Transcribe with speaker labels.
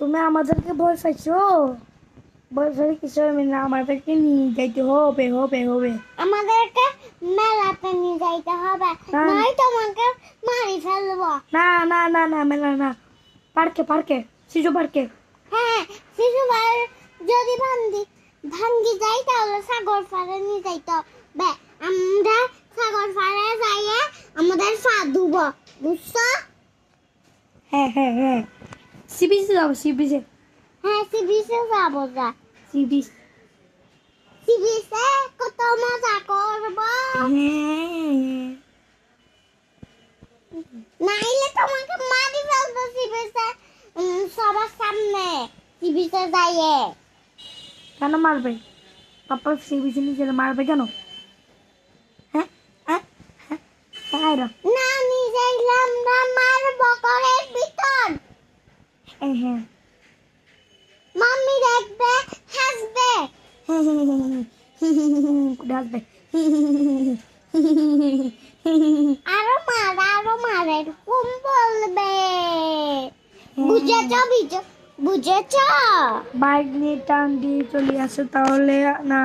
Speaker 1: তুমি আমাদেরকে ভয় পাইছো? ভয় পাই কিছু হবে না, আমাদেরকে নিয়ে যাইতে হবে হবে হবে।
Speaker 2: আমাদেরকে মেলাতে নিয়ে যাইতে হবে,
Speaker 1: না
Speaker 2: নয় তোমাকে মারি ফেলবো।
Speaker 1: না না না না মেলা না, পার্কে পার্কে, শিশু পার্কে।
Speaker 2: হ্যাঁ, শিশুবার যদি ভাঙ্গি যাই তাহলে সাগর পাড়ে নিয়ে যাইতে হবে। আমরা সাগর পাড়ে যাইয়ে আমাদের পা ধুবো, বুঝছো?
Speaker 1: হ্যাঁ হ্যাঁ হ্যাঁ, সি বিচে যাবো, সি বিচে।
Speaker 2: হ্যাঁ, সি বিচে যাবো যা।
Speaker 1: Sea beach.
Speaker 2: সি বিচে কত মজা করবো।
Speaker 1: হ্যাঁ
Speaker 2: নাইলে তোমাকে মারি ফেলবো সি বিচে, সবার সামনে সি বিচে যাইয়ে।
Speaker 1: কেন মারবে? পাপা সি বিচে নিয়ে গেলে মারবে কেন? হ্যাঁ হ্যাঁ হ্যাঁ হ্যাঁ রা।
Speaker 2: না নিয়ে যাইলাম না, মারবো ঘরের ভিতর।
Speaker 1: হ্যাঁ হ্যাঁ
Speaker 2: মাম্মি দেখবে, হাসবে।
Speaker 1: কুড়ে আসবে।
Speaker 2: আরো মার এরকম বলবে। বুঝেছ? বুঝেছ?
Speaker 1: বাইক নিয়ে টান দিয়ে চলে আসে তাহলে না।